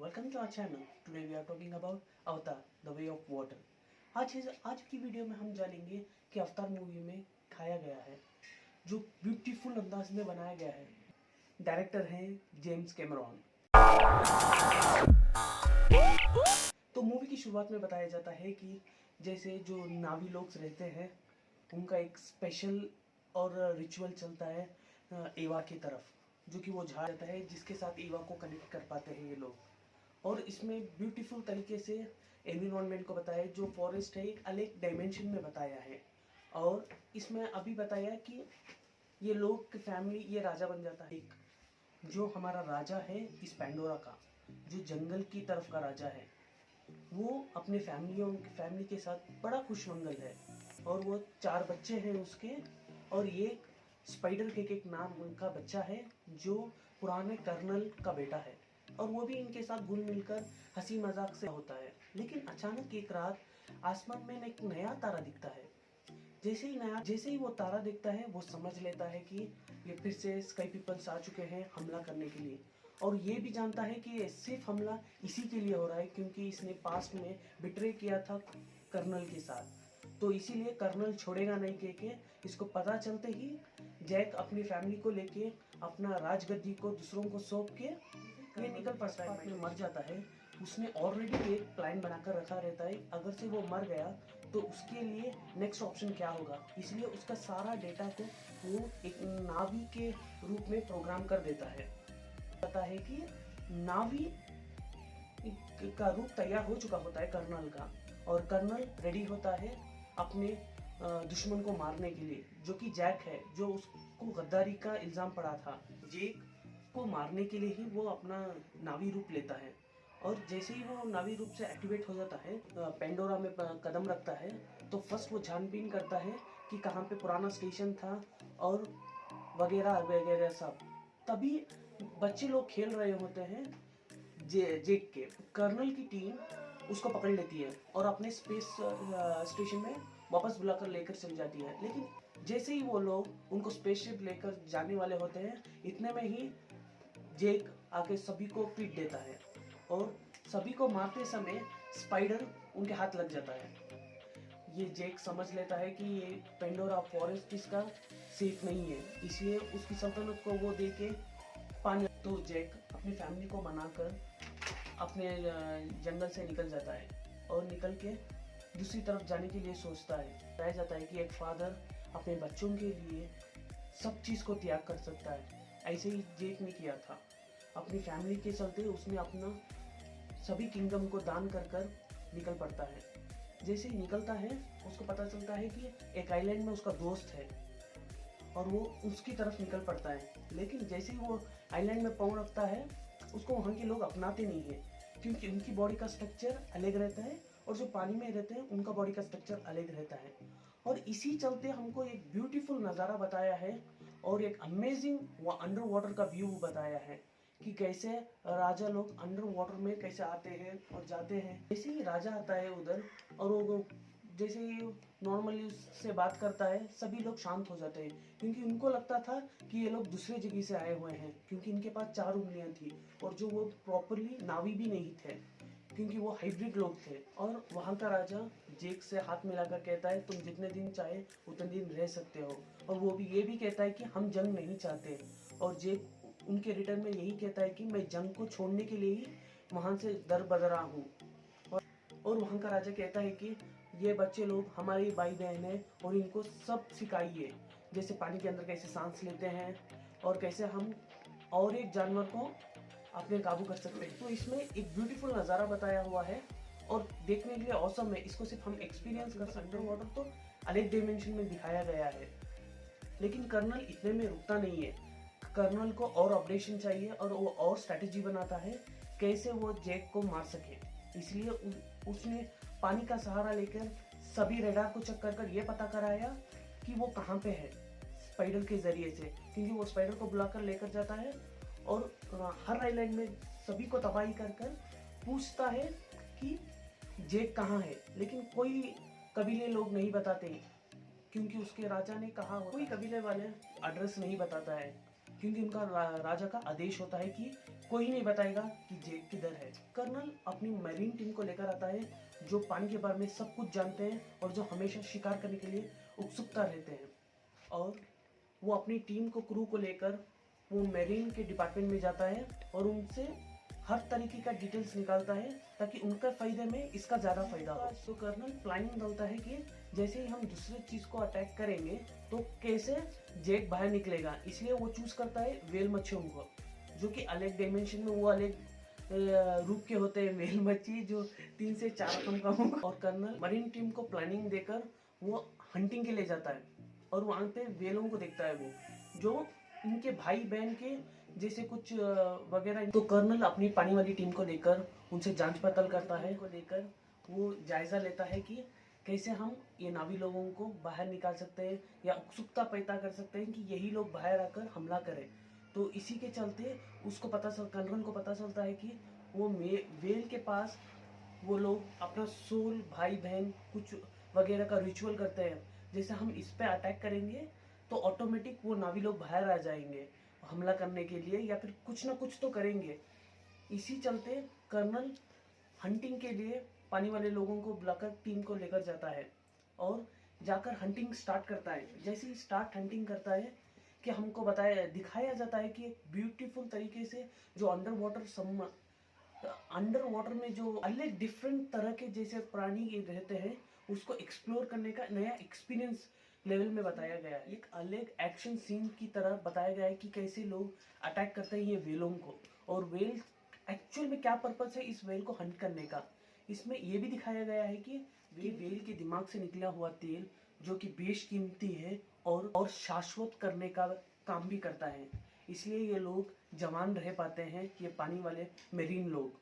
Welcome to our channel. Today we are talking about Avatar, The Way of Water. आज की video में हम जानेंगे कि अवतार मूवी में खाया गया है जो ब्यूटीफुल अंदाज में बनाया गया है। डायरेक्टर हैं जेम्स कैमरॉन। तो मूवी की शुरुआत में बताया जाता है कि जैसे जो नावी लोग रहते हैं उनका एक स्पेशल और रिचुअल चलता है एवा की तरफ, जो कि वो झाड़ जाता है जिसके साथ एवा को कनेक्ट कर पाते हैं ये लोग। और इसमें ब्यूटीफुल तरीके से एनवायरनमेंट को बताया, जो फॉरेस्ट है एक अलग डायमेंशन में बताया है। और इसमें अभी बताया कि ये लोग की फैमिली, ये राजा बन जाता है। एक जो हमारा राजा है इस पैंडोरा का, जो जंगल की तरफ का राजा है, वो अपने फैमिली के साथ बड़ा खुशमंगल है। और वो 4 बच्चे हैं उसके, और ये स्पाइडर के एक नाम उनका बच्चा है जो पुराने कर्नल का बेटा है, और वो भी इनके साथ घुल मिलकर हंसी मजाक से होता है। लेकिन अचानक एक रात आसमान में एक नया तारा दिखता है। जैसे ही वो तारा दिखता है वो समझ लेता है कि ये फिर से स्काई पीपल्स आ चुके हैं हमला करने के लिए। और ये भी जानता है कि ये सिर्फ हमला इसी के लिए हो रहा है क्योंकि इसने पास्ट में बिट्रे किया था कर्नल के साथ, तो इसीलिए कर्नल छोड़ेगा नहीं। के इसको पता चलते ही जैक अपनी फैमिली को लेके अपना राजगद्दी को दूसरों को सौंप के ये निकल पड़ता है। में मर जाता है। उसने ऑलरेडी एक प्लान बनाकर रखा रहता है, अगर से वो मर गया तो उसके लिए नेक्स्ट ऑप्शन क्या होगा। इसलिए उसका सारा डेटा को वो एक नावी के रूप में प्रोग्राम कर देता है। पता है कि नावी का रूप तैयार हो चुका होता है कर्नल का, और कर्नल रेडी होता है अपने दुश्मन को मारने के लिए, जो कि जैक है, जो उसको गद्दारी का इल्जाम पड़ा था। जैक को मारने के लिए ही वो अपना नावी रूप लेता है। और जैसे ही वो नावी रूप से एक्टिवेट हो जाता है, पेंडोरा में कदम रखता है, तो फर्स्ट वो छानबीन करता है कि कहाँ पे पुराना स्टेशन था और वगैरह वगैरह सब। तभी बच्चे लोग खेल रहे होते हैं जेक के। कर्नल की टीम उसको पकड़ लेती है और अपने स्पेस स्टेशन में वापस बुलाकर लेकर चल जाती है। लेकिन जैसे ही वो लोग उनको स्पेसशिप लेकर जाने वाले होते हैं, इतने में ही जेक आके सभी को पीट देता है, और सभी को मारते समय स्पाइडर उनके हाथ लग जाता है। ये जेक समझ लेता है कि ये पेंडोरा फॉरेस्ट इसका सेफ नहीं है, इसलिए उसकी सल्तनत को वो दे के पानी। तो जेक अपनी फैमिली को मनाकर अपने जंगल से निकल जाता है और निकल के दूसरी तरफ जाने के लिए सोचता है। बताया जाता है कि एक फादर अपने बच्चों के लिए सब चीज़ को त्याग कर सकता है। ऐसे ही जेक ने किया था। अपनी फैमिली के चलते उसने अपना सभी किंगडम को दान कर कर निकल पड़ता है। जैसे ही निकलता है उसको पता चलता है कि एक आइलैंड में उसका दोस्त है, और वो उसकी तरफ निकल पड़ता है। लेकिन जैसे ही वो आइलैंड में पाँव रखता है, उसको वहाँ के लोग अपनाते नहीं है, क्योंकि उनकी बॉडी का स्ट्रक्चर अलग रहता है, और जो पानी में रहते हैं उनका बॉडी का स्ट्रक्चर अलग रहता है। और इसी चलते हमको एक ब्यूटीफुल नज़ारा बताया है, और एक अमेजिंग वो अंडर वाटर का व्यू बताया है कि कैसे राजा लोग अंडर वाटर में कैसे आते हैं और जाते हैं। जैसे ही राजा आता है उधर, और वो जैसे ही नॉर्मली उससे बात करता है, सभी लोग शांत हो जाते हैं, क्योंकि उनको लगता था कि ये लोग दूसरे जगह से आए हुए हैं, क्योंकि इनके पास 4 उंगलियां थी, और जो वो प्रॉपरली नावी भी नहीं थे, क्योंकि वो हाइब्रिड लोग थे। और वहाँ का राजा जेक से हाथ मिलाकर कहता है तुम जितने दिन चाहे उतने दिन रह सकते हो, और वो भी ये भी कहता है कि हम जंग नहीं चाहते। और जेक उनके रिटर्न में यही कहता है कि मैं जंग को छोड़ने के लिए ही वहाँ से दर बदरा हूँ। और वहाँ का राजा कहता है कि ये बच्चे लोग हमारे भाई बहन हैं, और इनको सब सिखाइए, जैसे पानी के अंदर कैसे सांस लेते हैं और कैसे हम और एक जानवर को अपने काबू कर सकते हैं। तो इसमें एक ब्यूटीफुल नज़ारा बताया हुआ है, और देखने के लिए औसम है। इसको सिर्फ हम एक्सपीरियंस कर सकते हैं, वाटर तो अलग डायमेंशन में दिखाया गया है। लेकिन कर्नल इतने में रुकता नहीं है। कर्नल को और अपडेशन चाहिए, और वो और स्ट्रैटेजी बनाता है कैसे वो जैक को मार सके। इसलिए उसने पानी का सहारा लेकर सभी रेडार को चेक कर ये पता कराया कि वो कहाँ पे है, स्पाइडर के जरिए से, क्योंकि वो स्पाइडर को बुलाकर लेकर जाता है, और हर आइलैंड में सभी को तबाही कर कर पूछता है कि जैक कहाँ है। लेकिन कोई कबीले लोग नहीं बताते, क्योंकि उसके राजा ने कहा कोई कबीले वाले एड्रेस नहीं बताता है। क्योंकि उनका राजा का आदेश होता है कि कोई नहीं बताएगा कि जेक किधर है। कर्नल अपनी मरीन टीम को लेकर आता है जो पानी के बारे में सब कुछ जानते हैं और जो हमेशा शिकार करने के लिए उत्सुकता रहते हैं। और वो अपनी टीम को क्रू को लेकर वो मेरीन के डिपार्टमेंट में जाता है और उनसे हर तरीके का डिटेल्स निकालता है ताकि उनका फायदे में इसका ज़्यादा फायदा हो। तो कर्नल प्लानिंग डालता है कि जैसे ही हम दूसरे चीज़ को अटैक करेंगे तो कैसे जेक बाहर निकलेगा, इसलिए वो चूज करता है वेल मच्छियों को, जो कि अलग डायमेंशन में वो अलग रूप के होते हैं। वेल मच्छी जो 3 से 4 रकम का होगा। और कर्नल मरीन टीम को प्लानिंग देकर वो हंटिंग के लिए जाता है और वहाँ पे वेलों को देखता है वो जो इनके भाई बहन के जैसे कुछ वगैरह। तो कर्नल अपनी पानी वाली टीम को लेकर उनसे जांच पड़ताल करता है, को लेकर वो जायजा लेता है कि कैसे हम ये नावी लोगों को बाहर निकाल सकते हैं या उत्सुकता पैदा कर सकते हैं कि यही लोग बाहर आकर हमला करें। तो इसी के चलते उसको कर्नल को पता चलता है कि वो वेल के पास वो लोग अपना सोल भाई बहन कुछ वगैरह का रिचुअल करते हैं। जैसे हम इस पे अटैक करेंगे तो ऑटोमेटिक वो नावी लोग बाहर आ जाएंगे हमला करने के लिए या फिर कुछ ना कुछ तो करेंगे। इसी चलते कर्नल हंटिंग के लिए पानी वाले लोगों को बुलाकर टीम को लेकर जाता है और जाकर हंटिंग स्टार्ट करता है। जैसे ही स्टार्ट हंटिंग करता है कि हमको दिखाया जाता है कि एक ब्यूटीफुल तरीके से जो अंडर वाटर में जो अलग डिफरेंट तरह के जैसे प्राणी रहते हैं उसको एक्सप्लोर करने का नया एक्सपीरियंस लेवल में बताया गया है। एक अलग एक्शन सीन की तरह बताया गया है कि कैसे लोग अटैक करते हैं ये वेलों को और वेल एक्चुअल में क्या पर्पस है इस वेल को हंट करने का। इसमें ये भी दिखाया गया है कि वेल के दिमाग से निकला हुआ तेल जो कि बेशकीमती है और शाश्वत करने का काम भी करता है, इसलिए ये लोग जवान रह पाते हैं ये पानी वाले मेरीन लोग।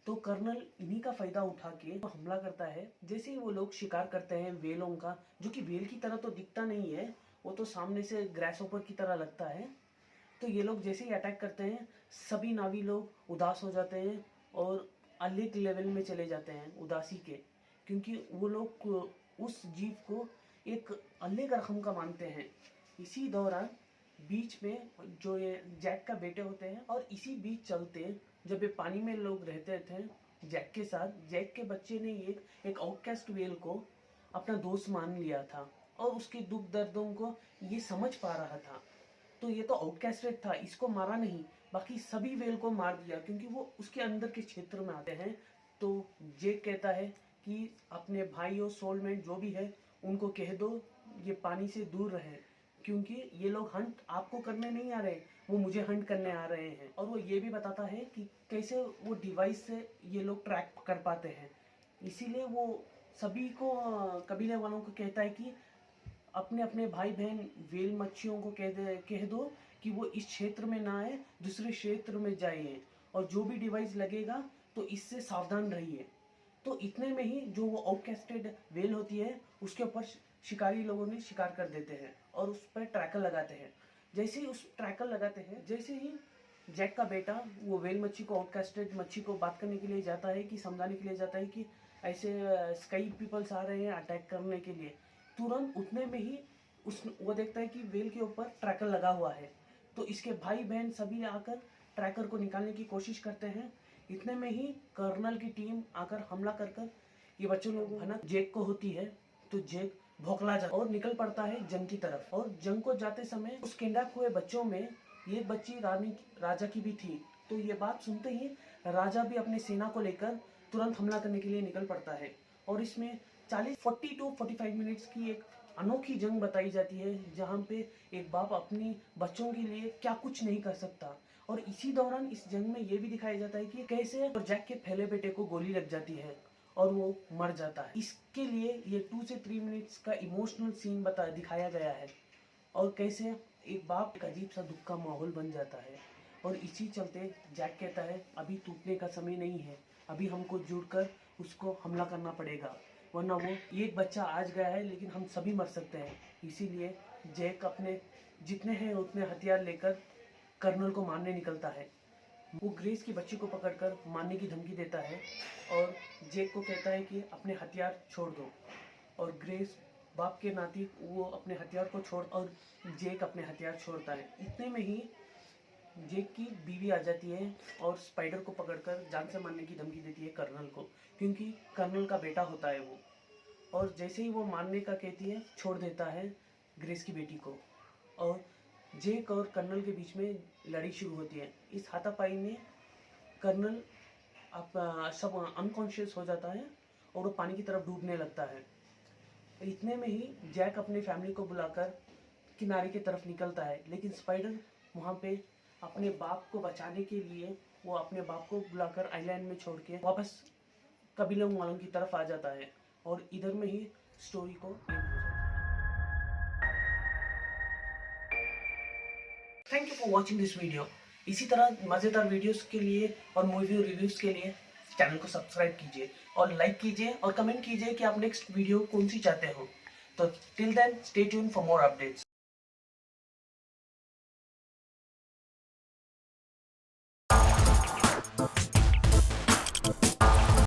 तो कर्नल इन्हीं का फायदा उठा के तो हमला करता है। जैसे ही वो लोग शिकार करते हैं वेलों का, जो कि वेल की तरह तो दिखता नहीं है, वो तो सामने से ग्रासहोपर की तरह लगता है। तो ये लोग जैसे ही अटैक करते हैं सभी नावी लोग उदास हो जाते हैं और अलग लेवल में चले जाते हैं उदासी के, क्योंकि वो लोग उस जीव को एक अलग रकम का मानते हैं। इसी दौरान बीच में जो ये जैक का बेटे होते हैं और इसी बीच चलते जब ये पानी में लोग रहते थे जैक के साथ, जैक के बच्चे ने एक आउटकास्ट वेल को अपना दोस्त मान लिया था और उसके दुख दर्दों को ये समझ पा रहा था। तो ये तो आउटकास्टेड था, इसको मारा नहीं, बाकी सभी वेल को मार दिया क्योंकि वो उसके अंदर के क्षेत्र में आते हैं। तो जैक कहता है कि अपने भाई और सोलमेट जो भी है उनको कह दो ये पानी से दूर रहे, क्योंकि ये लोग हंट आपको करने नहीं आ रहे, वो मुझे हंट करने आ रहे हैं। और वो ये भी बताता है कि कैसे वो डिवाइस से ये लोग ट्रैक कर पाते हैं। इसीलिए वो सभी को कबीले वालों को कहता है कि अपने अपने भाई बहन वेल मच्छियों को कह दो कि वो इस क्षेत्र में ना आए, दूसरे क्षेत्र में जाइए और जो भी डिवाइस लगेगा तो इससे सावधान रहिए। तो इतने में ही जो वो आउटकास्टेड वेल होती है उसके ऊपर शिकारी लोगों ने शिकार कर देते हैं और उस पर ट्रैकर लगाते हैं। जैसे ही उस ट्रैकर लगाते हैं, जैसे ही जैक का बेटा वो वेल मच्छी को, आउटकास्टेड मच्छी को बात करने के लिए जाता है, कि समझाने के लिए जाता है कि ऐसे स्काई पीपल्स आ रहे हैं अटैक करने के लिए, तुरंत उतने में ही वो देखता है कि वेल के ऊपर ट्रैकर लगा हुआ है। तो इसके भाई बहन सभी आकर ट्रैकर को निकालने की कोशिश करते हैं। इतने में ही कर्नल की टीम आकर हमला कर ये बच्चों लोगों भनक जेक को होती है। तो जेक भौखला जाता और निकल पड़ता है जंग की तरफ। और जंग को जाते समय उस किडनैप हुए बच्चों में ये बच्ची राजा की भी थी। तो ये बात सुनते ही राजा भी अपने सेना को लेकर तुरंत हमला करने के लिए निकल पड़ता है। और इसमें 40 टू 45 मिनट्स की एक अनोखी जंग बताई जाती है, जहाँ पे एक बाप अपनी बच्चों के लिए क्या कुछ नहीं कर सकता। और इसी दौरान इस जंग में ये भी दिखाया जाता है कि कैसे जैक के पहले बेटे को गोली लग जाती है और वो मर जाता है। इसके लिए ये 2 से 3 मिनट्स का इमोशनल सीन दिखाया गया है और कैसे एक बाप एक अजीब सा दुख का माहौल बन जाता है। और इसी चलते जैक कहता है अभी टूटने का समय नहीं है, अभी हमको जुड़कर उसको हमला करना पड़ेगा, वरना वो एक बच्चा आज गया है लेकिन हम सभी मर सकते हैं। इसीलिए जैक अपने जितने हैं उतने हथियार लेकर कर्नल को मारने निकलता है। वो ग्रेस की बच्ची को पकड़कर मारने की धमकी देता है और जैक को कहता है कि अपने हथियार छोड़ दो। और ग्रेस बाप के नाते वो अपने हथियार को छोड़ और जेक अपने हथियार छोड़ता है। इतने में ही जेक की बीवी आ जाती है और स्पाइडर को पकड़कर जान से मारने की धमकी देती है कर्नल को, क्योंकि कर्नल का बेटा होता है वो। और जैसे ही वो मारने का कहती है, छोड़ देता है ग्रेस की बेटी को, और जेक और कर्नल के बीच में लड़ाई शुरू होती है। इस हाथापाई में कर्नल सब अनकॉन्शियस हो जाता है और वो पानी की तरफ डूबने लगता है। इतने में ही जैक अपने फैमिली को बुलाकर किनारे की तरफ निकलता है, लेकिन स्पाइडर वहाँ पे अपने बाप को बचाने के लिए वो अपने बाप को बुलाकर आइलैंड में छोड़ के वापस कबीलों वालों की तरफ आ जाता है, और इधर में ही स्टोरी को एंड हो जाता है। Thank you for watching this video. इसी तरह मज़ेदार वीडियोस के लिए और मूवी रिव्यूज़ के लिए चैनल को सब्सक्राइब कीजिए और लाइक कीजिए और कमेंट कीजिए कि आप नेक्स्ट वीडियो कौन सी चाहते हो। तो till then stay tuned for more updates.